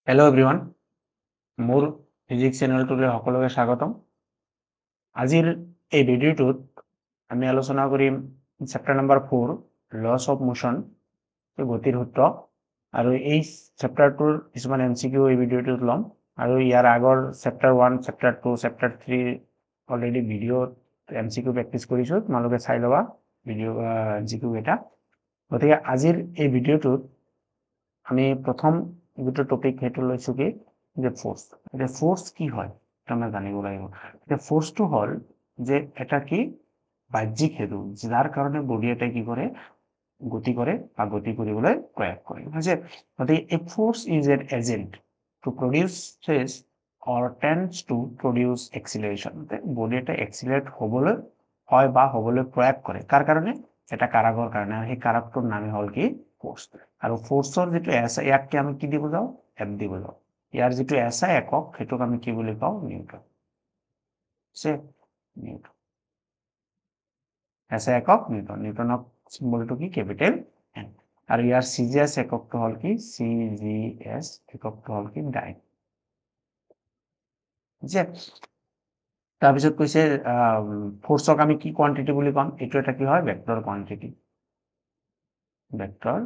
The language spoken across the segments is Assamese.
হেল্ল' এভৰিৱান, মোৰ ফিজিক্স চেনেলটোলৈ সকলোকে স্বাগতম। আজিৰ এই ভিডিঅ'টোত আমি আলোচনা কৰিম chapter number 4 laws of motion, গতিৰ সূত্ৰ। আৰু এই চেপ্টাৰটোৰ কিছুমান MCQ এই ভিডিঅ'টোত ল'ম। আৰু ইয়াৰ আগৰ চেপ্টাৰ 1, চেপ্টাৰ 2, চেপ্টাৰ 3 অলৰেডি ভিডিঅ'ত MCQ প্ৰেক্টিছ কৰিছোঁ, তোমালোকে চাই ল'বা ভিডিঅ' MCQ কেইটা। গতিকে আজিৰ এই ভিডিঅ'টোত আমি প্ৰথম যিটো টপিক সেইটো লৈছোঁ কি যে ফ'ৰ্চ। এতিয়া ফ'ৰ্চ কি হয় সেইটো আমি জানিব লাগিব। এতিয়া ফ'ৰ্চটো হ'ল যে এটা কি বাহ্যিক হেতু, যাৰ কাৰণে বডি এটাই কি কৰে, গতি কৰে বা গতি কৰিবলৈ প্ৰয়াস কৰে। হৈছে গতিকে a force is an agent to produces or tends to produce acceleration. Body এটা এক্সিলাৰেট হ'বলৈ হয় বা হ'বলৈ প্ৰয়াস কৰে। কাৰ কাৰণে? এটা কাৰকৰ কাৰণে। আৰু সেই কাৰকটোৰ নামে হ'ল কি ফ'ৰ্চ। আৰু ফ'ৰ্চৰ যিটো SI, ইয়াককে আমি কি দি বুজাওঁ? F দি বুজাওঁ। ইয়াৰ যিটো SI একক সেইটোক আমি কি বুলি কওঁ? নিউটন। নিউটন SI একক নিউটন। নিউটনক চিম্বলটো কি? Capital N। আৰু ইয়াৰ CGS এককটো হ'ল কি? CGS এককটো হ'ল কি? ডাইন। তাৰপিছত কৈছে ফ'ৰ্চক আমি কি কোৱান্টিটি বুলি ক'ম? এইটো এটা কি হয়? Vector quantity. ভেক্টৰ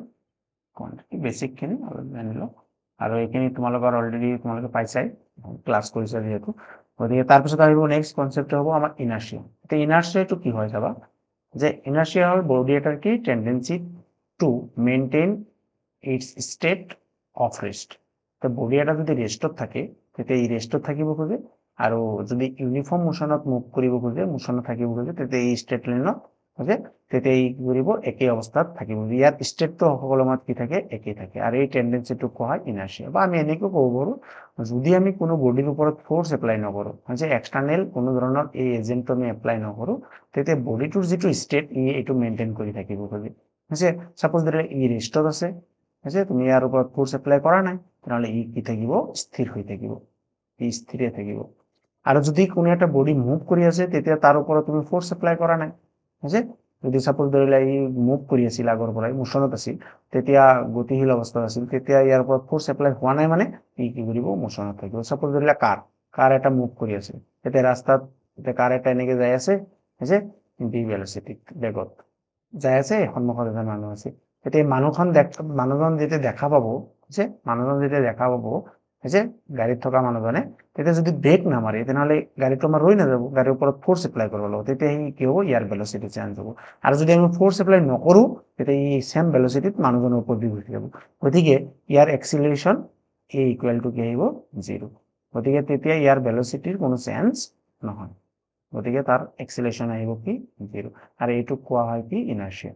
কোৱান্টিটি বেছিকখিনি অলপ জানি লওঁ। আৰু এইখিনি তোমালোকৰ অলৰেডি তোমালোকে পাইছাই, ক্লাছ কৰিছা যিহেতু। গতিকে তাৰপিছত আহিব নেক্সট কনচেপ্টটো হ'ব আমাৰ ইনাৰ্চিয়া। এতিয়া ইনাৰ্চিয়াটো কি হয় চাবা, যে ইনাৰ্চিয়া হ'ল বডি এটাৰ কি tendency to maintain its state of rest. তো বডি এটা যদি ৰেষ্টত থাকে তেতিয়া ই ৰেষ্টত থাকিব খোজে, আৰু যদি ইউনিফৰ্ম মোশ্যনত মুভ কৰিব খোজে, মোশ্যনত থাকিব খোজে, তেতিয়া ই ষ্ট্ৰেট লাইনত তেতিয়া ই কি কৰিব? একেই অৱস্থাত থাকিব। ইয়াৰ ষ্টেটটো সকলো সময়ত কি থাকে? একেই থাকে। আৰু এই টেন্ডেন্সিটোক কোৱা হয় ইনাৰ্চিয়া। বা আমি এনেকৈ ক'ব পাৰোঁ, যদি আমি কোনো বডিৰ ওপৰত ফ'ৰ্চ এপ্লাই নকৰোঁ, এক্সটাৰ্নেল কোনো ধৰণৰ এই এজেন্টটো আমি এপ্লাই নকৰোঁ, তেতিয়া বডিটোৰ যিটো ষ্টেট ই এইটো মেইনটেইন কৰি থাকিব খোজে। চাপ'জ ধৰা ই ৰেষ্টত আছে, তুমি ইয়াৰ ওপৰত ফ'ৰ্চ এপ্লাই কৰা নাই, তেনেহ'লে ই কি থাকিব? স্থিৰ হৈ থাকিব। ই স্থিৰে থাকিব। আৰু যদি কোনো এটা বডি মুভ কৰি আছে, তেতিয়া তাৰ ওপৰত তুমি ফ'ৰ্চ এপ্লাই কৰা নাই, যদি চাপ'জ ধৰিলা ই মুভ কৰি আছিল, আগৰ পৰাই মোশ্যনত আছিল, তেতিয়া গতিশীল অৱস্থাত আছিল, তেতিয়া ইয়াৰ ওপৰত ফ'ৰ্চ এপ্লাই হোৱা নাই, মানে ই কি কৰিব? মোশ্যনত থাকিব। চাপ'জ ধৰিলা কাৰ এটা মুভ কৰি আছে, তেতিয়া ৰাস্তাত কাৰ এটা এনেকে যাই আছে, ভি ভেলচিটিত, বেগত যাই আছে, সন্মুখত এজন মানুহ আছে। তেতিয়া মানুহজন যেতিয়া দেখা পাব, গাড়ীত থকা মানুহজনে, তেতিয়া যদি ব্ৰেক নামাৰে, তেনেহ'লে গাড়ীটো আমাৰ ৰৈ নাযাব, গাড়ীৰ ওপৰত ফ'ৰ্চ এপ্লাই কৰিব লাগিব। তেতিয়া সি কি হ'ব? ইয়াৰ ভেলচিটি চেঞ্জ হ'ব। আৰু যদি আমি ফ'ৰ্চ এপ্লাই নকৰোঁ, তেতিয়া ই চেম ভেলচিটিত মানুহজনৰ ওপৰত দি গুচি যাব। গতিকে ইয়াৰ এক্সিলাৰেশ্যন A ইকুৱেল টু কি আহিব? 0। গতিকে তেতিয়া ইয়াৰ ভেলচিটিৰ কোনো চেঞ্জ নহয়। গতিকে তাৰ এক্সিলাৰেশ্যন আহিব কি? 0। আৰু এইটোক কোৱা হয় কি? ইনাৰ্চিয়া।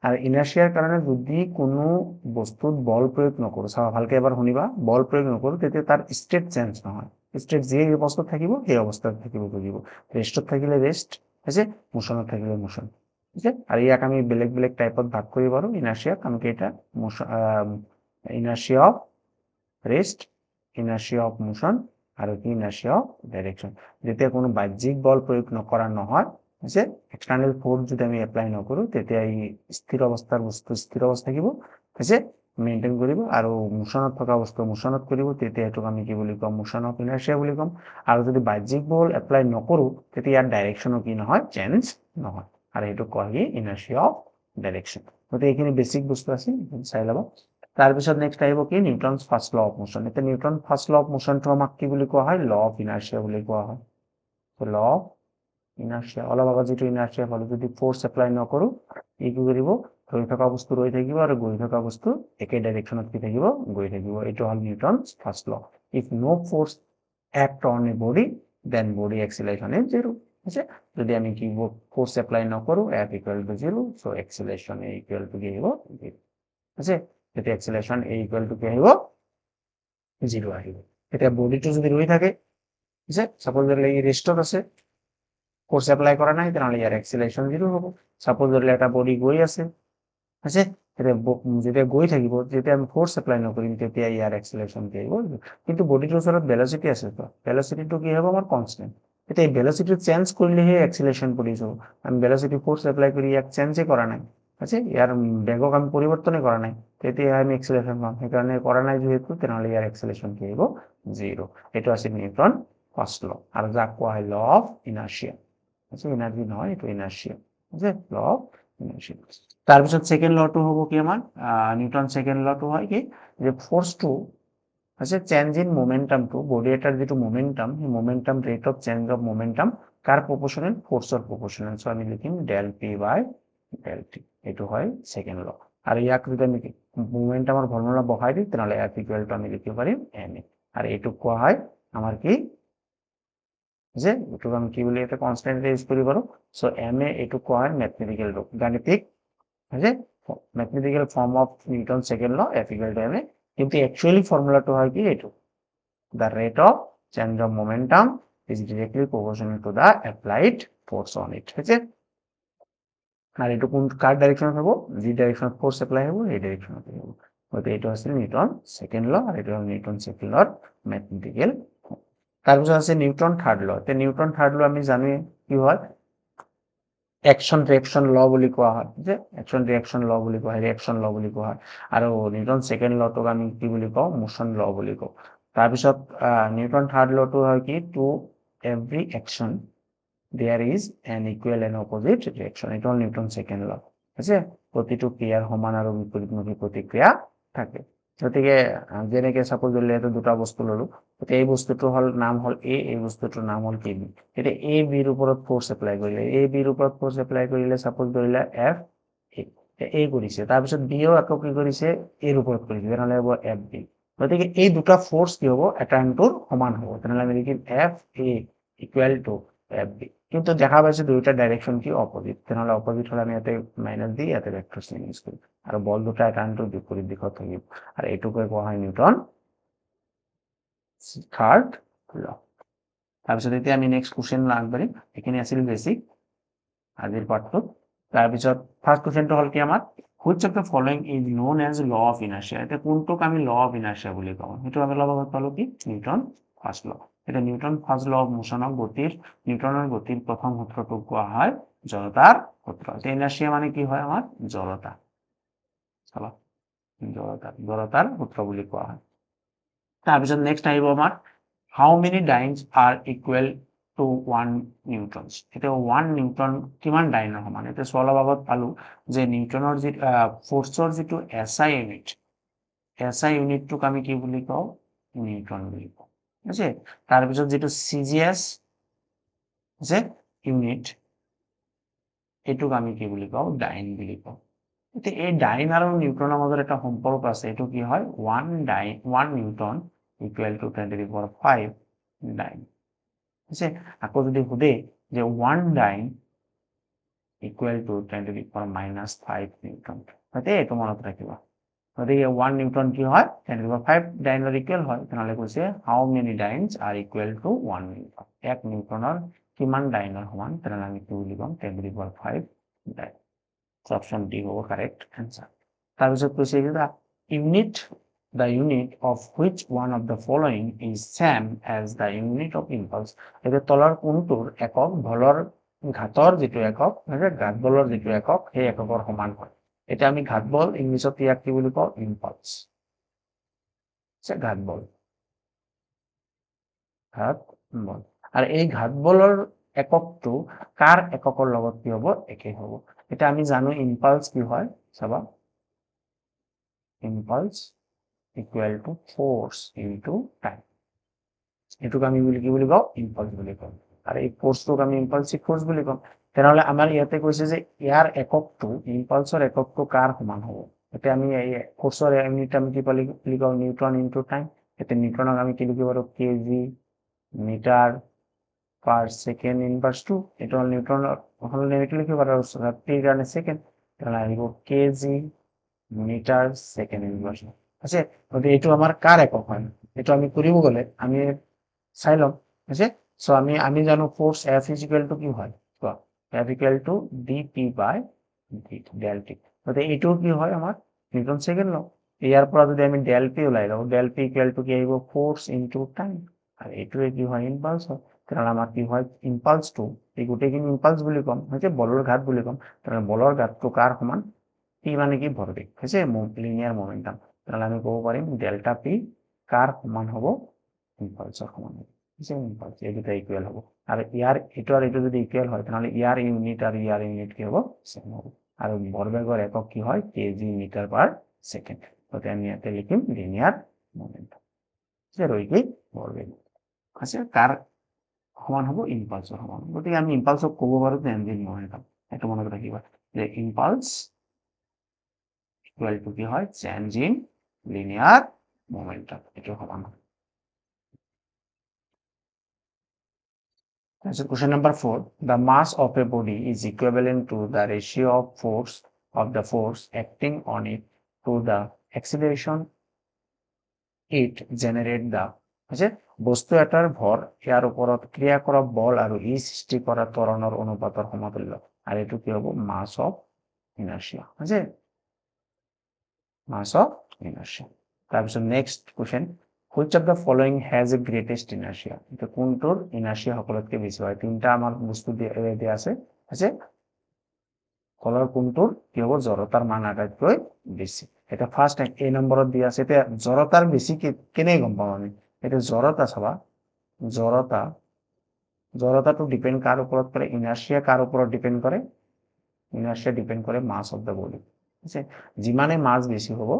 আৰু ইনাৰ্চিয়াৰ কাৰণে যদি কোনো বস্তুত বল প্ৰয়োগ নকৰোঁ, চাবা ভালকে এবাৰ শুনিবা, বল প্ৰয়োগ নকৰোঁ, তেতিয়া তাৰ ষ্টেট চেঞ্জ নহয়। ষ্টেট যি অৱস্থাত থাকিব সেই অৱস্থাত থাকিব খুজিব। ৰেষ্টত থাকিলে ৰেষ্ট, মোশ্যনত থাকিলে মোশ্যন। আৰু ইয়াক আমি বেলেগ বেলেগ টাইপত ভাগ কৰিব পাৰোঁ। ইনাৰ্চিয়াক আমি কেইটা? Inertia of rest, inertia of motion, আৰু কি? Inertia of direction. যেতিয়া কোনো বাহ্যিক বল প্ৰয়োগ নকৰা নহয়, এক্সটাৰ্নেল ফ'ৰ্চ যদি আমি এপ্লাই নকৰোঁ, তেতিয়া ই স্থিৰ অৱস্থাৰ বস্তু স্থিৰ অৱস্থা থাকিব, মেইনটেইন কৰিব, আৰু মোশ্যনত থকা বস্তু মোশ্যনত কৰিব, তেতিয়া সেইটোক আমি কি বুলি ক'ম? মোশ্যন অফ ইনাৰ্চিয়া বুলি ক'ম। আৰু যদি বাহ্যিক বল এপ্লাই নকৰোঁ, তেতিয়া ইয়াৰ ডাইৰেকশ্যনো কি নহয়? চেঞ্জ নহয়। আৰু সেইটোক কয় কি? Inertia of direction. গতিকে এইখিনি বেছিক বস্তু আছিল, চাই ল'ব। তাৰপিছত নেক্সট আহিব কি? Newton's first law of motion. এতিয়া নিউটন ফাৰ্ষ্ট ল অফ মোশ্যনটো আমাক কি বুলি কোৱা হয়? ল অফ ইনাৰ্চিয়া বুলি কোৱা হয়। Law of inertia. অলপ আগত যিটো ইনাৰ্চিয়া পালোঁ, যদি ফ'ৰ্চ এপ্লাই নকৰোঁ, ই কি কৰিব? ৰৈ থকা বস্তু ৰৈ থাকিব, আৰু গৈ থকা বস্তু একে ডাইৰেকশ্যনত কি থাকিব? গৈ থাকিব। এইটো হ'ল Newton's first law. If no force act on a body, then body acceleration is 0। যদি আমি কি ফ'ৰ্চ এপ্লাই নকৰোঁ, F equal to 0, so' acceleration A equal to কি আহিব? 0। তেতিয়া এক্সিলাৰেশ্যন A ইকুৱেল টু কি আহিব? 0 আহিব। এতিয়া বডিটো যদি ৰৈ থাকে, চাপ'জ ধৰিলে ই ৰেষ্টত আছে, ফ'ৰ্চ এপ্লাই কৰা নাই, তেনেহ'লে ইয়াৰ এক্সিলাৰেশ্যন 0 হ'ব। চাপ'জ ধৰিলে এটা বডি গৈ আছে, যেতিয়া গৈ থাকিব, যেতিয়া আমি ফ'ৰ্চ এপ্লাই নকৰিম, তেতিয়া ইয়াৰ এক্সিলাৰেশ্যন কি আহিব? কিন্তু বডিটোৰ ওচৰত ভেলচিটি আছে, ভেলচিটিটো কি হ'ব? আমাৰ কনষ্টেণ্ট। এতিয়া এই ভেলচিটি চেঞ্জ কৰিলেহে এক্সিলাৰেশ্যন প্ৰডিউচ হ'ব। আমি ভেলচিটি ফ'ৰ্চ এপ্লাই কৰি ইয়াক চেঞ্জে কৰা নাই, আছে ইয়াৰ বেগক আমি পৰিৱৰ্তনই কৰা নাই, তেতিয়া আমি এক্সেলাৰেশ্যন পাম, সেইকাৰণে কৰা নাই যিহেতু তেনেহ'লে ইয়াৰ এক্সেলাৰেশ্যন কি আহিব 0। এইটো আছিল নিউটন ফাৰ্ষ্ট ল আৰু যাক কোৱা হয় ল অফ ইনাৰ্চিয়া। আছে এনাৰ্জি নহয়, এইটো ইনাৰ্চিয়া আছে ল অফ ইনাৰ্চিয়া। তাৰপিছত সেকেন্ড লটো হ'ব কি আমাৰ নিউটন সেকেন্ড লটো হয় কি যে ফোৰ্সটো আছে চেঞ্জ ইন মোমেন্টামটো বডি এটাৰ যেটো মোমেন্টাম সেই momentum rate of change of momentum কাৰ প্ৰপোৰ্শনেল ফোৰ্সৰ প্ৰপোৰ্শনেল। সো আমি লিখিম del p by del t, এইটো হয় সেকেন্ড ল। আৰু ইয়াক যদি আমি মোমেন্টামৰ ফৰ্মুলা বহাই দিই তেনেহ'লে এফ ইকুয়াল টু আমি লিখিব পাৰিম এম এ। আৰু এইটো কোৱা হয় আমাৰ কি যে এইটো আমি কি বুলি এটা কনস্ট্যান্ট ইউজ কৰিব পাৰো। সো এম এ এইটো কোৱা হয় ম্যাথমেটিক্যাল ৰূপ, গাণিতিক আছে mathematical form of Newton second law f equal to m a. কিন্তু অ্যাকচুয়ালি ফর্মুলাটো হয় কি এইটো, the rate of change of momentum is directly proportional to the applied force on it। ঠিক আছে, আর এটা কোন কার ডাইরেকশন হবে, যে ডাইরেকশন ফোর্স অ্যাপ্লাই হবে এই ডাইরেকশনে হবে। তো এটা হচ্ছে নিউটন সেকেন্ড ল আর এটা হলো নিউটন সেকেন্ড লর ম্যাথমেটিক্যাল। তারপর আছে নিউটন থার্ড ল। তো নিউটন থার্ড ল আমি জানি কি হয় অ্যাকশন রিঅ্যাকশন ল বুলি কোৱা হয়, যে অ্যাকশন ৰিঅ্যাকশন ল বুলি কোৱা হয়, ৰিঅ্যাকশন ল বুলি কোৱা হয়। আৰু নিউটন সেকেন্ড লটোক আমি কি বুলি কওঁ মোশন ল বুলি কওঁ। তাৰপিছত নিউটন থাৰ্ড লটো হয় কি to every action there is an equal and opposite reaction. এটা হল নিউটন সেকেন্ড ল। আছে প্ৰতিটো ক্ৰিয়াৰ সমান আৰু বিপৰীতমুখী প্ৰতিক্ৰিয়া থাকে। গতিকে যেনেকে সাপোজ ধৰিলে এটা দুটা বস্তু ললো, এই বস্তুটোৰ হল নাম হল এ, এই বস্তুটোৰ নাম হল কে বি। এটা এ বিৰ ওপৰত ফোৰ্স এপ্লাই কৰিলে, এ বিৰ ওপৰত ফোৰ্স এপ্লাই কৰিলে সাপোজ ধৰিলে এফ এ কৰিছে, তাৰপিছত বিও আকৌ কি কৰিছে এৰ ওপৰত কৰিছে, তেনেহ'লে হ'ব এফ বি। গতিকে এই দুটা ফোৰ্স কি হ'ব এটা আনটোৰ সমান হ'ব, তেনেহ'লে আমি লিখিম F A equal to F B. কিন্তু দেখা পাইছে দুইটা ডাইরেকশন কি অপোজিট, তেনেহ'লে অপোজিট হলে আমি ইয়াতে মাইনাস দি ইয়াতে ভেক্টর চিন ইউজ কৰিম আৰু বল দুটা এটা আনটোৰ বিপৰীত দিশত থাকিব। আৰু এইটোকে কোৱা হয় নিউটন থাৰ্ড ল। তাৰপিছত এতিয়া আমি নেক্সট কুৱেশ্যন আগবাঢ়িম। এইখিনি আছিল বেসিক আজিৰ পাঠটোত। তাৰপিছত ফাৰ্স্ট কুৱেশ্যনটো হ'ল কি আমাৰ which of the following is known as law of inertia। এটা কোনটোক আমি law of inertia বুলি কওঁ, সেইটো আমি অলপ আগত পালো কি নিউটন ফাৰ্স্ট ল। এটা নিউটন ফাৰ্স্ট ল অফ মোশনক নিউটনৰ গতিৰ প্ৰথম সূত্ৰটোক কোৱা হয় জড়তাৰ সূত্ৰ। এটা ইনাৰ্চিয়া মানে কি হয় আমাৰ জড়তা, চাবা জড়তাৰ সূত্ৰ বুলি কোৱা হয়। তাৰপিছত নেক্সট আহিব আমাৰ how many dynes are equal to 1 newtons। এটা 1 নিউটন কিমান ডাইনৰ সমান, এটা অলপ আগত পালো যে নিউটনৰ যি ফোৰ্সৰ যিটো এসআই ইউনিট, এসআই ইউনিটটোক আমি কি বুলি কওঁ নিউটন বুলি কওঁ। আছে তাৰপিছত যিটো সিজিএস আছে ইউনিট, এইটোক আমি কি বুলি কওঁ ডাইন বুলি কওঁ। এতিয়া এই ডাইন আৰু নিউটনৰ মাজত এটা সম্পৰ্ক আছে, এইটো কি হয় 1 নিউটন ইকুয়াল টু 10⁵ ডাইন। আছে আকৌ যদি সুধে যে 1 ডাইন ইকুয়াল টু 10⁻⁵ নিউটন, হয়তো এইটো মনত ৰাখিবা। গতিকে 1 নিউটন কি হয় 10⁵ ডাইনৰ ইকুয়াল হয়, তেনেহ'লে কৈছে how many dynes are equal to 1 Newton, 1 নিউটনৰ কিমান ডাইনৰ সমান, তেনেহ'লে আমি কি বুলি ক'ম 10⁵ ডাইন। অপশন ডি হ'ব কারেক্ট অ্যান্সার। তাৰপিছত কৈছে যে the unit of which one of the following is same as the unit of impulse। এটা তলৰ কোনটোৰ একক বলৰ ঘাতৰ যিটো একক, ঘাত বলৰ যিটো একক সেই এককৰ সমান হয়। এটা আমি ঘাত বল ইংলিছত ইয়াক কি বুলি কওঁ ইম্পালস। ঘাত বল আৰু এই ঘাত বলৰ এককটো কাৰ এককৰ লগত কি হ'ব একে হ'ব। এটা আমি জানো ইম্পালস কি হয়, চাবা impulse equal to force into time. এটুক আমি কি বুলি কওঁ ইম্পালস বুলি কওঁ, আৰু এই ফোৰ্সটোক আমি ইম্পালসিভ ফোৰ্স বুলি কওঁ। তেনেহ'লে আমাৰ ইয়াতে কৈছে যে ইয়াৰ এককটো ইম্পালসৰ এককটো কাৰ সমান হ'ব। এতিয়া আমি এই ফোৰ্সৰ ইউনিট আমি কি বুলি কওঁ নিউটন ইনটু টাইম। এতিয়া নিউটনক আমি কি লিখিব পাৰো কেজি মিটাৰ পাৰ সেকেন্ড ইনভাৰ্স 2। এটা হল নিউটনৰ হল নেগেটিভ লিখিব পাৰো টিৰ কাৰণে সেকেন্ড, তাহলে আহিব কেজি মিটাৰ সেকেন্ড ইনভাৰ্স। আছে গতিকে এইটো আমাৰ কাৰ একক হয়, এইটো আমি কৰিব গ'লে আমি চাই লম। আছে সো আমি জানো force F is equal to কি হয়, F equal to d p by del t. গতিকে এইটো কি হয় আমাৰ নিউটন সেকেন্ড ল। ইয়াৰ পৰা যদি আমি ডেল পি ওলাই লওঁ, ডেল পি ইকুয়াল টু কি আহিব ফোর্স ইনটু টাইম, আর এইটোৱে কি হয় ইম্পালস হয়। তেনেহ'লে আমাৰ কি হয় ইম্পালসটো এই গোটেইখিনি ইম্পালস বুলি ক'ম, হৈছে বলৰ ঘাত বুলি ক'ম। তেনেহ'লে বলৰ ঘাতটো কাৰ সমান পি মানে কি ভরবেগ হয়েছে লিনিয়ার মোমেন্টাম তাহলে আমি কব পারিম ডেল্টা পি কার সমান হব ইম্পালসর সমান হবে ইম্পালস এই দুটো ইকুয়াল হবো আর ইয়ার এটো আর এটো যদি ইকুয়াল হয় তাহলে ইয়ার ইউনিট আর ইয়ার ইউনিট কি হবো সেম হবে আর ভরবেগের একক কি হয় কেজি মিটার পার সেকেন্ড ওতে আমি এতে লিখিম লিনিয়ার মোমেন্টাম রৈখিক ভরবেগ আচ্ছা কার সমান হব ইম্পালসর সমান গতিকে আমি ইম্পালসক কব পাৰো ট্রানজিয়েন্ট মোমেন্টাম এটা মনে রাখিবা যে ইম্পালস ইকুয়াল টু কি হয় চেঞ্জ ইন লিনিয়ার মোমেন্টাম এটা সমান হয় question number 4 the mass of a body is equivalent to the ratio of the force acting on it to the acceleration it generate the আছে বস্তু এটাৰ ভৰ ইয়াৰ ওপৰত ক্ৰিয়া কৰা বল আৰু ই সৃষ্টি কৰা ত্বৰণৰ অনুপাতৰ সমতুল্য আৰু এটো কি হ'ব মাস অফ ইনাৰ্শিয়া আছে মাস অফ ইনাৰ্শিয়া তাৰপিছত next question which of the following has a greatest inertia এটা কোনটোৰ ইনাৰ্শিয়া সকলোতকৈ বেছি হয় তিনটা আমাৰ বস্তু দিয়া আছে কলৰ কোনটোৰ কি হ'ব জড়তাৰ মান আটাইতকৈ বেছি এটা ফাৰ্স্ট এ নম্বৰত দিয়া আছে এটা জড়তাৰ বেছি কেনে গম পাম আমি এটা জড়তা চাবা জড়তাটো ডিপেন্ড কাৰ ওপৰত কৰে ইনাৰ্শিয়া কাৰ ওপৰত ডিপেন্ড কৰে ইনাৰ্শিয়া ডিপেন্ড কৰে মাস অফ দ্য বডি আছে যিমানে মাস বেছি হ'ব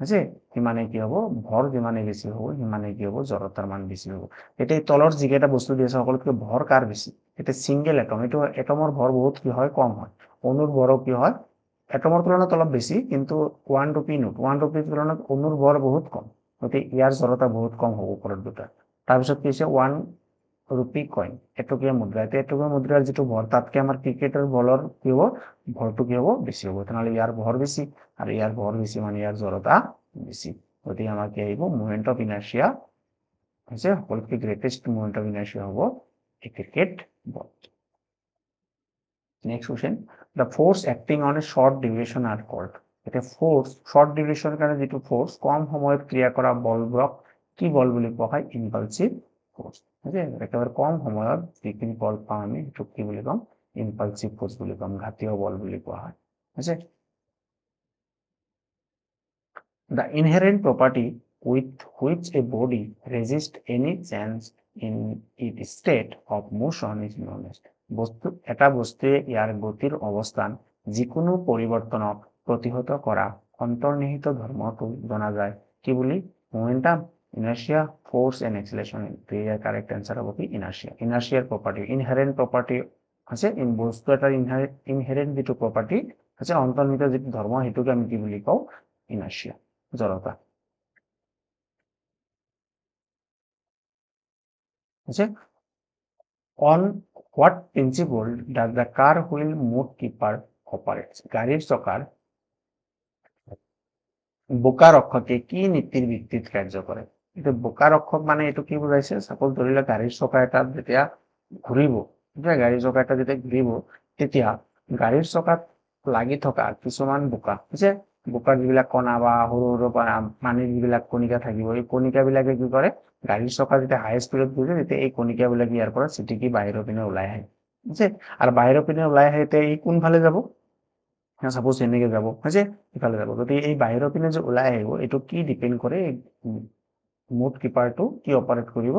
আছে সিমানে কি হ'ব ভৰ যিমানে বেছি হ'ব সিমানে কি হ'ব জড়তাৰ মান বেছি হ'ব এটা তলৰ যিকেইটা বস্তু দি আছে সকলোতকৈ ভৰ কাৰ বেছি এটা সিঙ্গেল এটম এটা এটমৰ ভৰ বহুত কি হয় কম হয় অণুৰ ভৰ কি হয় এটমৰ তুলনাত অলপ বেছি কিন্তু 1 to p note 1 to p তুলনাত অণুৰ ভৰ বহুত কম গতিকে ইয়াৰ জড়তা বহুত কম হ'ব ওপৰত দুটা তাৰপিছত কি আছে 1 রুপি কইন এটকীয়া মুদ্রা এটকীয়া মুদ্রার যেটো ভর তাতকে আমার ক্রিকেটের বলর কি হবো ভরটো কি হবো বেশি হবো তাহলে ইয়ার ভর বেশি আর ইয়ার ভর বেশি মানে ইয়ার জড়তা বেশি গতিকে আমার কি আহিব মোমেন্ট অফ ইনার্শিয়া হচ্ছে সকলকে গ্রেটেস্ট মোমেন্ট অফ ইনার্শিয়া হবো cricket ball next question the force acting on a short duration are called এটা ফোর্স শর্ট ডিউরেশনের কারণে যেটো ফোর্স কম সময়ত ক্রিয়া করা বলক কি বল বুলি কোৱা হয় ইম্পালসিভ ফোৰ্স আছে একেবাৰে কম সময়ত যিখিনি বল পাওঁ আমি সেইটো কি বুলি কম ইম্পালসিভ ফোর্স বুলি কম ঘাতীয় বল বুলি কোৱা হয় আছে the inherent property with which a body resists any change in its state of motion is known as বস্তু এটা বস্তুৱে ইয়াৰ গতিৰ অৱস্থান যিকোনো পৰিৱৰ্তনক প্ৰতিহত কৰা অন্তৰ্নিহিত ধৰ্মটো জনা যায় কি বুলি momentum inertia force and acceleration the correct answer হবে কি inertia property inherent property আছে ইন বস্তু এটা inherent যেটো property আছে অন্তর্নিহিত যেটো ধর্ম হেতুকে আমি কি বুলি কও inertia জড়তা আছে on what principle does the car wheel mode keeper operates গাড়ীৰ চকাৰ বোকা ৰক্ষকে কি নীতিৰ ভিত্তিত কাৰ্য কৰে এটা বোকা ৰক্ষক মানে এটো কি বুজাইছে সাপোজ ধৰিলে গাড়ীৰ চকা এটা যেতিয়া ঘূৰিব যে গাড়ীৰ চকা এটা যেতিয়া ঘূৰিব তেতিয়া গাড়ীৰ চকাত লাগি থকা কিছুমান বোকা যে বোকাৰ যিবিলাক কণা বা সৰু সৰু পানীৰ যিবিলাক কণিকা থাকিব এই কণিকাবিলাকে কি কৰে গাড়ীৰ চকা যেতিয়া হাই স্পীডত ঘূৰে তেতিয়া এই কণিকাবিলাক ইয়াৰ পৰা ছিটিকি বাহিৰৰ পিনে ওলাই আহে যে আৰু বাহিৰৰ পিনে ওলাই আহে তেতিয়া ই কোনফালে যাব সাপোজ এনেকে যাব যে ইফালে যাব গতিকে এই বাহিৰৰ পিনে যে ওলাই আহিব এইটো কি ডিপেন্ড কৰে মোড কিপাৰটো কি অপাৰেট কৰিব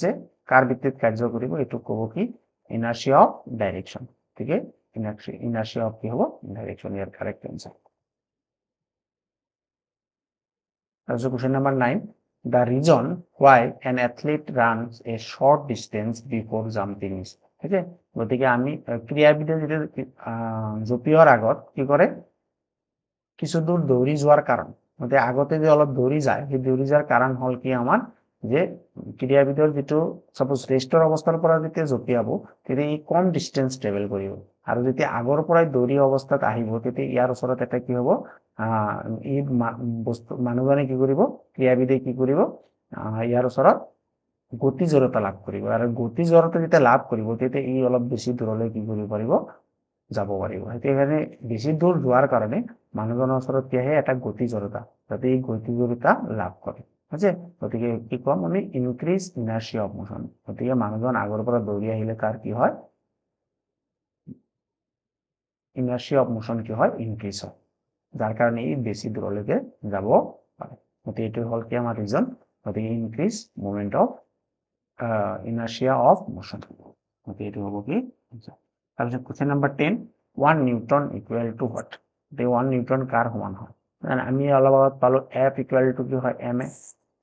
যে কাৰ ভিত্তিত কাৰ্য কৰিব এইটো ক'ব কি ইনাৰ্শিয়া অফ ডাইৰেকশন ঠিক আছে ইনার্শিয়া অফ কি হবো ডাইরেকশন ইয়ার correct answer also question number 9 the reason why an athlete runs a short distance before jumping is ঠিক আছে গতিকে আমি ক্ৰীড়াবিদে যেটা জপিওয়াৰ আগত কি কৰে কিছু দূৰ দৌৰি যোৱাৰ কাৰণ মানে আগতে যে অলপ দৌৰি যায় সেই দৌৰি যোৱাৰ কাৰণ হল কি আমাৰ যে ক্ৰীড়াবিদৰ যেটো সাপোজ ৰেষ্টৰ অৱস্থাৰ পৰা যেতিয়া জপিয়াব তেতিয়া ই কম ডিসটেন্স ট্ৰেভেল কৰিব আৰু যেতিয়া আগৰ পৰাই দৌৰি অৱস্থাত আহিব তেতিয়া ইয়াৰ ওচৰত এটা কি হ'ব ই বস্তু মানুহজনে কি কৰিব ক্ৰীড়াবিদে কি কৰিব ইয়াৰ ওচৰত গতি জড়তা লাভ কৰিব আৰু গতি জড়তা যেতিয়া লাভ কৰিব তেতিয়া ই অলপ বেছি দূৰলৈ কি কৰিব পাৰিব যাব পাৰিব সেইকাৰণে বেছি দূৰ যোৱাৰ কাৰণে মানুহজনৰ ওচৰত কি আহে এটা গতি জড়তা যাতে এই গতি জড়তা লাভ কৰে আছে গতিকে কি কম আমি ইনক্ৰিজ ইনাৰ্শিয়া অফ মোশন গতিকে মানুহজন আগৰ পৰা দৌৰি আহিলে তাৰ কি হয় ইনাৰ্শিয়া অফ মোশন কি হয় ইনক্ৰিজ হয় যাৰ কাৰণে ই বেছি দূৰলৈকে যাব পাৰে গতিকে এইটো হ'ল কি আমাৰ ৰিজন গতিকে increase movement of inertia of motion গতিকে এইটো হ'ব কি তাৰপিছত question number 10 1 Newton equal to what গতিকে 1 নিউটন কাৰ সমান হয় আমি অলপ আগত পালো F ইকুৱেল টু কি হয় ma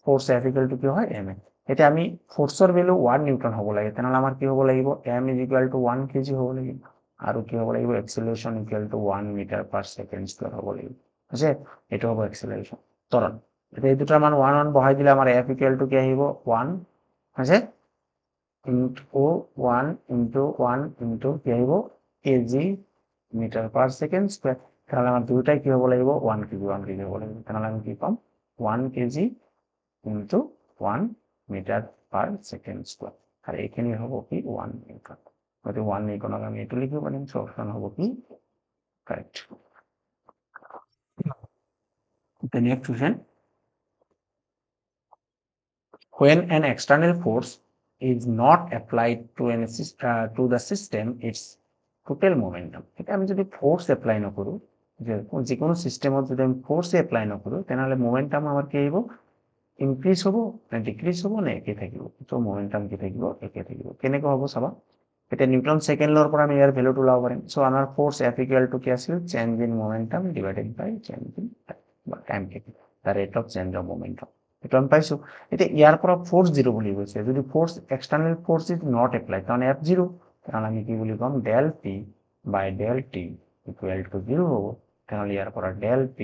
force F equal to কি হয় ma এতিয়া আমি ফোৰ্সৰ ভ্যালু 1 নিউটন হ'ব লাগে তেনেহলে আমাৰ কি হ'ব লাগিব m is equal to 1 kg হ'ব লাগিব আৰু কি হ'ব লাগিব acceleration equal to 1 metre per second square হ'ব লাগিব আছে এটো হ'ব এক্সেলাৰেশন ত্বৰণ এতিয়া এই দুটাৰ মান 1 1 বহাই দিলে আমাৰ F ইকুৱেল টু কি আহিব 1 আছে into 1 into 1 into কি আহিব kg metre per second square তাহলে আমার দুটাই কি হ'ব লাগিব 1 kg হ'ব লাগিব তাহলে আমি কি পাম 1 kg into 1 metre per second square আর এখানে হ'ব কি 1 নিউটন গতিকে 1 নিউটনক আমি এটো লিখিব পাৰিম সো অপশন হ'ব কি correct the next question when an external force is not applied to the system its total momentum এটা আমি যদি ফোর্স অ্যাপ্লাই না কৰো যে কোনো সিস্টেমত যদি আমি ফোৰ্স অ্যাপ্লাই না কৰো তেনহলে মোমেন্টাম আমাৰ কি আহিব ইনক্রিজ হ'ব না ডিক্রিজ হ'ব না একে থাকিব তো মোমেন্টাম কি থাকিব একে থাকিব কেনেকৈ হ'ব চাবা এটা নিউটন সেকেন্ড লৰ পৰা আমি ইয়াৰ ভ্যালুটো ওলাব পাৰিম সো আমাৰ ফোৰ্স F ইকুৱেল টু কি আছিল change in momentum divided by change in time the rate of change of momentum এটা আমি পাইছো এটা ইয়াৰ পৰা ফোর্স 0 বুলি কৈছে যদি force external force is not apply তাহলে F0 তাহলে আমি কি বলি কম del P by del T equal to 0 হ'ব তাহলে ইয়াৰ পৰা del P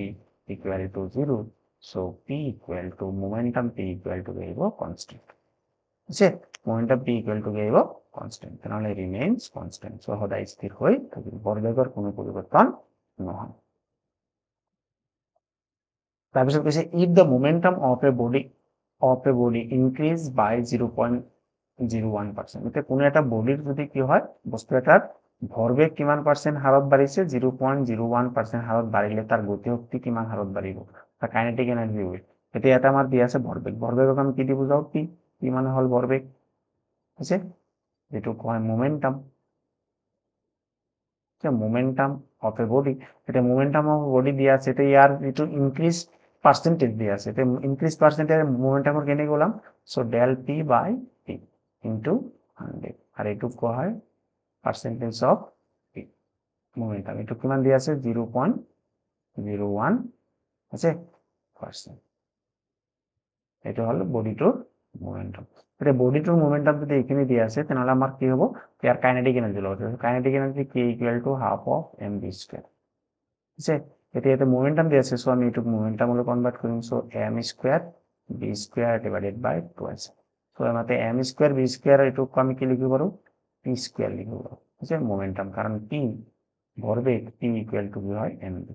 equal to 0 so P equal to momentum P equal to আহিব কনস্ট্যান্ট আছে মোমেন্টাম P ইকুয়াল টু আহিব কনস্ট্যান্ট তাহলে রিমেইনস কনস্ট্যান্ট সো সদায় স্থির হৈ থাকিব বৰ্গৰ কোনো পৰিৱৰ্তন নহয় তাৰপিছত কৈছে if the momentum of a body increase by 0.01% এটা কোনো এটা বডিৰ যদি কি হয় বস্তু এটাৰ ভৰবেগ কিমান পাৰ্সেন্ট হাৰত বাঢ়িছে 0.01% হাৰত বাঢ়িলে তাৰ গতি শক্তি কিমান হাৰত বাঢ়িব বা কাইনেটিক এনাৰ্জি উইল এতিয়া এটা আমাৰ দিয়া আছে ভৰবেগক আমি কি দি বুজাও p মানে হল ভৰবেগ আছে যেটো কয় momentum momentum of A body এটা মোমেন্টাম অফ বডি দিয়া আছে এটা ইয়ার যেটো ইনক্রিজ পার্সেন্টেজ দিয়া আছে এটা ইনক্রিজ পার্সেন্টেজ মোমেন্টামৰ কেনে গলাম so del p by p into 100 আৰ এটু কোৱা হয় পার্সেন্টেজ অফ p মোমেন্টাম এটু কিমান দিয়া আছে 0.01 আছে পার্সেন্ট এটা হলো বডিটোৰ মোমেন্টাম এটা বডিটোৰ মোমেন্টাম যদি এখানে দিয়া আছে তেনহলে আমাৰ কি হ'ব ইয়াৰ কাইনেটিক এনার্জি লব kinetic energy k equal to half of mv square আছে এটা মোমেন্টাম দিয়া আছে সো আমি এটু মোমেন্টাম হলে কনভার্ট কৰিম so m square v square divided by 2 আছে সো আমাতে m স্কয়ার v স্কয়ার এটু আমি কি লিখিব পাৰো p স্কয়াৰ লিখিব পাৰো আছে মোমেন্টাম কারণ p ভরবেগ p ইকুয়াল টু কি হয় mv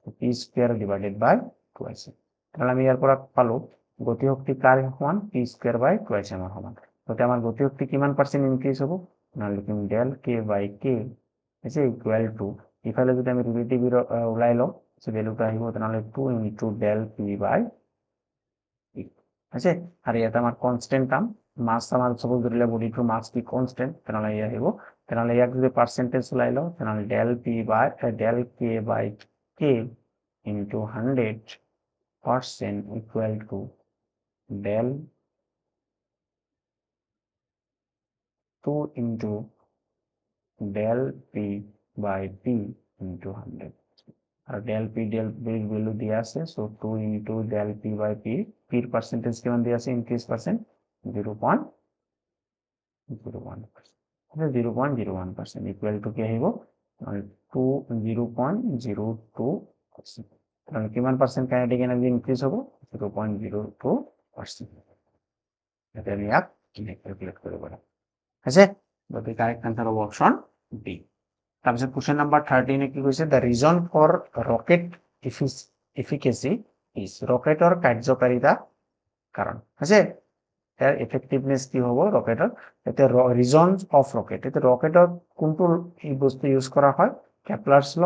so p square divided by 2 আছে তাহলে আমি ইয়াৰ পৰা পালো গতি শক্তি কাৰ সমান p স্কয়াৰ বাই 2 আমাৰ সমান গতি আমাৰ গতি শক্তি কিমান পার্সেন্ট ইনক্রিজ হ'ব না লিখিম del k by k আছে ইকুয়াল টু ইফালে যদি আমি রিলেটিভ উলাই লও সো ভ্যালুটা আহিব তাহলে 2 into del p by p আছে আর এটা আমার কনস্ট্যান্ট টার্ম মাস আমার সাপোজ ধরিলে বডিটোৰ মাস কি কনস্ট্যান্ট তাহলে ইয়া আহিব তাহলে ইয়াক যদি পার্সেন্টেজ উলাই লও তাহলে del p by del k by k into 100% equal to del 2 into del p by p into 100 আর del p ভ্যালু দিয়া আছে so 2 into del p by p p এর পার্সেন্টেজ কিমান দিয়া আছে ইনক্রিজ পার্সেন্ট 0.01% ইকুয়াল টু কি আহিব 0.02% তাহলে কিমান পার্সেন্ট কাইনেটিক এনার্জি ইনক্রিজ হ'ব 0.02% এটা আমি ইয়াক ক্যালকুলেট কৰিব পাৰো আছে গতি কাৰেক্ট আনসাৰ হ'ব অপশন বি তাৰপিছত কোশ্চেন নাম্বাৰ 13 কি কৈছে the reason for rocket efficacy is ৰকেটৰ কাৰ্যকাৰিতা কাৰণ আছে এৰ এফেক্টিভনেস কি হ'ব ৰকেটৰ এতে ৰিজনস অফ ৰকেট এতে ৰকেটৰ কোনটো এই বস্তু ইউজ কৰা হয় Kepler's law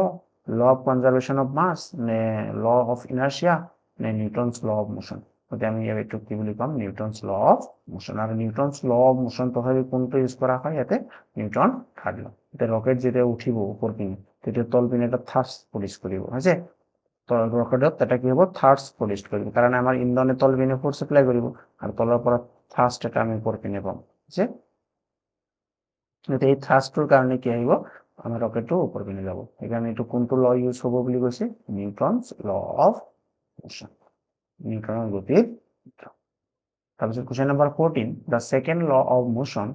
of conservation of mass নে ল অফ ইনার্শিয়া নে নিউটনস ল অফ মোশন ওটা আমি একটু কি বলি কম নিউটনস ল অফ মোশন আর নিউটনস ল অফ মোশন তথাপি কোনটো ইউজ কৰা হয় ইয়াতে নিউটন থাৰ্ড ল এটা ৰকেট যেটা উঠিব উপৰ পিনে তেতিয়া তল পিনে এটা থাৰ্স পুলিশ কৰিব আছে ৰকেটত এটা কি হ'ব থাৰ্ষ্ট প্ৰডিউচ কৰিব কাৰণ আমাৰ ইন্ধনে তল পিনে ফ'ৰ্চ এপ্লাই কৰিব আৰু তলৰ পৰা থাৰ্ষ্ট এটা আমি ওপৰ পিনে পাম যে এই থাৰ্ষ্টটোৰ কাৰণে কি আহিব আমাৰ ৰকেটটো ওপৰ পিনে যাব সেইকাৰণে এইটো কোনটো ল ইউজ হ'ব বুলি কৈছে নিউটনছ ল অফ মোশন নিউটনৰ গতিৰ তাৰপিছত question number 14 the second law of motion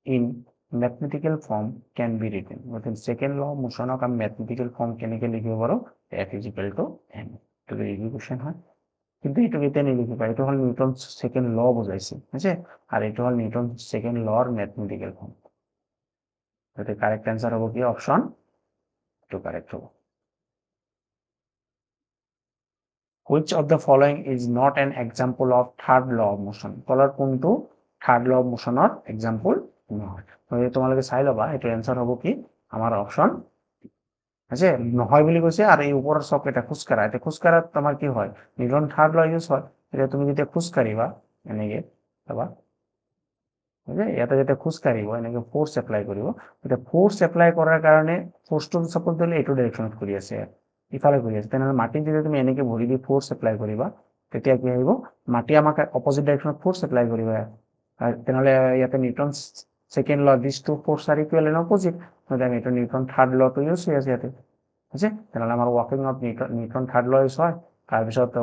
in mathematical form can be written গতিকে সেকেন্ড ল অফ মোশনক আমি ম্যাথমেটিক্যাল ফর্ম কেনেকৈ লিখিব পাৰো F is equal to m তো এই ইকুয়েশন হয় কিন্তু এইটো কেতিয়া নিলিখি পাই এইটো হল নিউটন সেকেন্ড ল বুজাইছে আছে আর এইটো হল নিউটন সেকেন্ড লর ম্যাথমেটিক্যাল ফর্ম তো কারেক্ট অ্যান্সার হবে কি অপশন টু কারেক্ট হবে which of the following is not an example of third law of motion তলৰ কোনটো third law of motion ৰ example নহয় তোমালোকে চাই লবা এইটো অ্যান্সাৰ হ'ব কি আমাৰ অপশন আছে নহয় বুলি কৈছে আৰ এই উপৰৰ সব এটা খুচকাৰা এটা খুচকাৰাত তোমাৰ কি হয় নিউটন থাৰ্ড ল ইউজ হয় এটা তুমি যেতিয়া খুচকাৰিবা এনেকে চাবা বুঝে ইয়াতে যেতিয়া খুচকাৰিব এনেকে ফোৰ্স এপ্লাই কৰিব এটা ফোৰ্স এপ্লাই কৰাৰ কাৰণে ফোৰ্সটো সাপোজ দিলে এইটো ডাইৰেকশনত কৰি আছে ইফালে কৰি আছে তেনেহলে মাটিত যদি তুমি এনেকে ভৰি দি ফোৰ্স এপ্লাই কৰিবা তেতিয়া কি আহিব মাটি আমাক অপোজিট ডাইৰেকশনত ফোৰ্স এপ্লাই কৰিব আর তেনেহলে ইয়াতে Newton second law this two force are equal and opposite then এটা নিউটন থার্ড ল তো ইউজ হৈ আছে ইয়াতে আছে তেনেহলে আমাৰ walking of Newton third law use হয় তাৰপিছত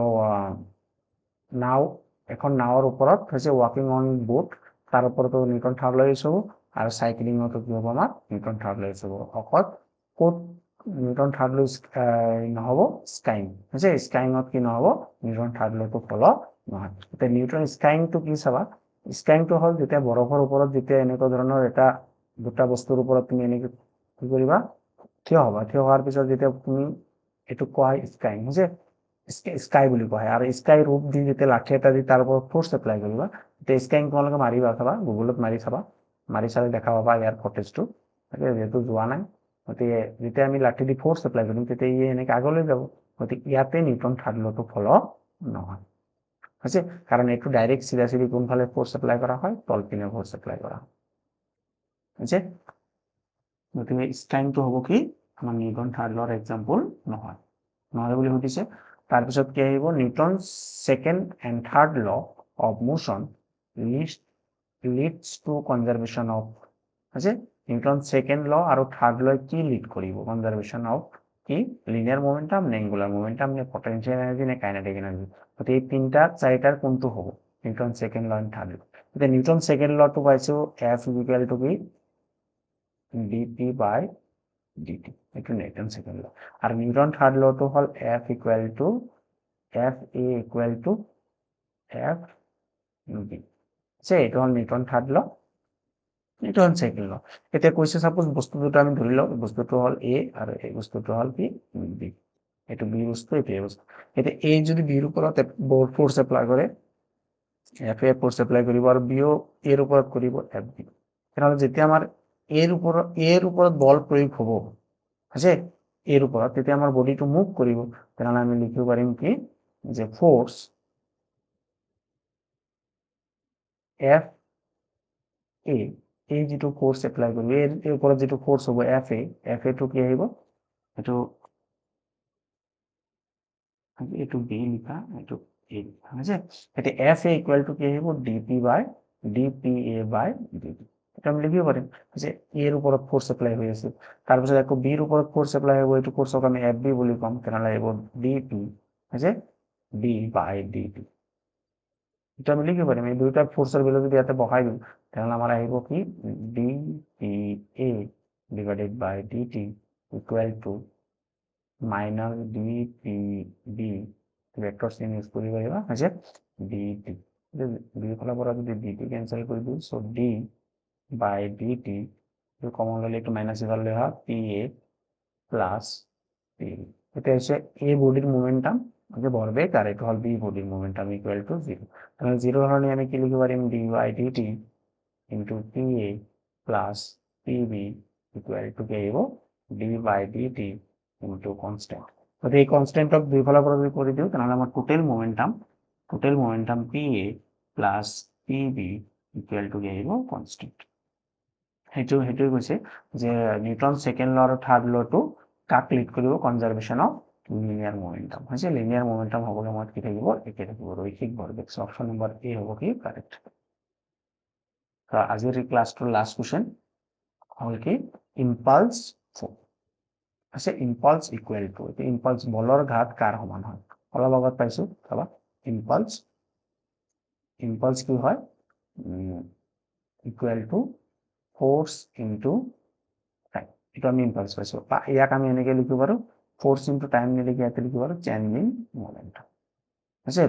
নাও এখন নাওৰ ওপৰত হৈছে ওয়াকিং অন বোট তাৰ ওপৰতো নিউটন থাৰ্ড ল ইউজ হ'ব আৰু সাইক্লিংতো কি হ'ব আমাৰ নিউটন থাৰ্ড ল ইউজ হ'ব অকল কোট নিউটন থাৰ্ড ল নহ'ব স্কাইং আছে স্কাইঙত কি নহ'ব নিউটন থাৰ্ড লটো ফলো নহয় এতিয়া নিউটন স্কাইংটো কি চাবা স্কাইংটো হ'ল যেতিয়া বৰফৰ ওপৰত যেতিয়া এনেকুৱা ধৰণৰ এটা দুটা বস্তুৰ ওপৰত তুমি এনেকে কি কৰিবা থিয় হবা থিয় হোৱাৰ পিছত যেতিয়া তুমি এইটো কোৱা হয় স্কাইং হৈছে স্কাই বুলি কোৱা হয় আৰু স্কাই ৰূপ দি যেতিয়া লাঠি এটা দি তাৰ ওপৰত ফোৰ্স এপ্লাই কৰিবা তেতিয়া স্কাইং তোমালোকে মাৰিবা চাবা গুগলত মাৰি চাবা মাৰি চালে দেখা পাবা ইয়াৰ ফটেজটো যেহেতু যোৱা নাই গতিকে যেতিয়া আমি লাঠি দি ফোৰ্স এপ্লাই কৰিম তেতিয়া ই এনেকে আগলৈ যাব গতিকে ইয়াতে নিউটন থাৰ্ড লটো ফলো নহয় আছে কারণ একটু ডাইরেক্ট সিধাসিধি কোনফালে ফোর্স এপ্লাই করা হয় তলপিনে ফোর্স এপ্লাই করা হয় আছে গতিকে স্কাইংটো হ'ব কি আমাৰ নিউটন থাৰ্ড লৰ এক্সাম্পল নহয় নহয় বুলি সুধিছে তাৰপিছত কি আহিব Newton second and third law of motion leads to conservation of আছে নিউটন সেকেন্ড ল আৰু থাৰ্ড ল কি লিড কৰিব কনজারভেশন অফ কি লিনিয়ার মোমেন্টাম নে অ্যাঙ্গুলার মোমেন্টাম নে পটেনশিয়াল এনার্জি নে কাইনেটিক এনার্জি গতিকে এই তিনটা চাৰিটাৰ কোনটো হ'ব Newton second law and third law এতিয়া নিউটন সেকেন্ড লটো পাইছো F ইকুয়াল টু কি dp by dt এটা নিউটন সেকেন্ড ল আর নিউটন থার্ড ল তো হল F equal to F a equal to F b সে এটা হল Newton third law Newton second law এটা কৈছে সাপোজ বস্তু দুটো আমি ধৰি লও বস্তুটো হল a আর এই বস্তুটো হল কি b এটা b বস্তু এটা a বস্তু এটা a যদি b এর উপৰত ফোৰ্স এপ্লাই কৰে F a ফোৰ্স এপ্লাই কৰিব আৰু b ও a এৰ উপৰত কৰিব F b তেনেহলে যেতিয়া আমাৰ এৰ উপৰত বল প্ৰয়োগ হ'ব আছে এৰ উপৰত তেতিয়া আমাৰ বডিটো মুভ কৰিব তেনেহলে আমি লিখিব পাৰিম কি যে ফোৰ্স F a এই যেটো ফোৰ্স এপ্লাই কৰিব এৰ উপৰত যেটো ফোর্স হ'ব F a টো কি আহিব এটো b লিখা এটো a লিখা আছে এটা F a ইকুয়াল টু কি আহিব dpa by dt এটা আমি লিখিব পাৰিম যে এৰ উপৰত ফোৰ্স এপ্লাই হৈ আছে তাৰপিছত আকৌ b এৰ উপৰত ফোর্স এপ্লাই হ'ব এটো ফোর্সক আমি fb বুলি কম তেনেহলে আহিব dp আছে d by dt এটা আমি লিখিব পাৰিম এই দুইটা ফোৰ্সৰ ভ্যালু যদি ইয়াতে বহাই দিম তেনেহলে আমাৰ আহিব কি dpa divided by dt equal to minus dpb vector চিহ্ন ইউজ কৰি পাৰিবা আছে dt দুইফালৰ পৰা যদি dt ক্যান্সেল কৰি দিও সো d by dt তো কমন ললে একটু মাইনাস ইফাল লেখা pa প্লাস pb এটা হচ্ছে a বডির মোমেন্টাম যে ভরবেগ আর এটা হল b বডির মোমেন্টাম ইকুয়াল টু 0 তাহলে 0 হলে আমি কি লিখতে পারি d by dt into pa plus pb equal to কি হইব d by dt into constant তো এই কনস্ট্যান্টক দুই ফালৰ পৰা যদি কৰি দিও তাহলে আমাৰ total momentum pa plus pb equal to কি হইব কনস্ট্যান্ট হেইটো কৈছে যে নিউটন সেকেন্ড ল আৰু থাৰ্ড ল টো কাক লিড কৰিব কনজাৰভেশন অফ লিনিয়াৰ মোমেন্টাম হৈছে লিনিয়াৰ মোমেন্টাম হ'বলৈ সময়ত কি থাকিব একে থাকিব ৰৈখিক ভৰবেগ সো অপশন নম্বৰ এ হ'ব কি কাৰেক্ট আজিৰ ক্লাছটোৰ লাষ্ট কোৱেশ্চন হ'ল কি ইম্পালস আছে ইম্পালস ইকুৱেল টু ইম্পালস বলৰ ঘাত কাৰ সমান হয় অলপ আগত পাইছো চাবা ইম্পালস কি হয় equal to force into time এটা আমি ইম্পালস পাইছো বা ইয়াক আমি এনেকে লিখিব পাৰো ফোৰ্স ইনটু টাইম নিলিখি ইয়াতে লিখিব পাৰো চেঞ্জ ইন মোমেন্টাম আছে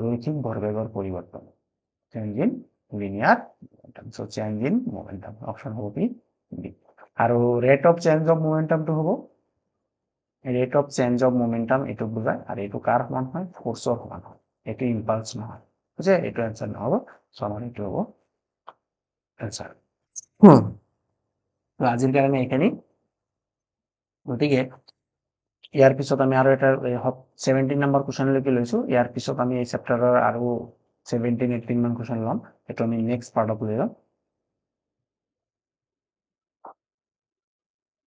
রৈখিক ভরবেগের পরিবর্তন change in linear momentum so change in momentum option হবে কি বি আর রেট অফ চেঞ্জ অফ মোমেন্টামটো হ'ব rate of change of momentum এটো বুঝায় আর এটো কার সমান হয় ফোৰ্সৰ সমান হয় এটো ইম্পালস নহয় বুঝে এটো आंसर নহব সো আমাৰ এটো হ'ব आंसर তো আজিৰ কাৰণে এখানে গতিকে ইয়াৰ পিছত আমি আৰু এটা 17 নম্বৰ কোৱেশ্চনলৈকে লৈছো ইয়াৰ পিছত আমি এই চেপ্টাৰৰ আৰু 17 18 মান কোৱেশ্চন লম এটো আমি নেক্সট পাৰ্টত লৈ যাম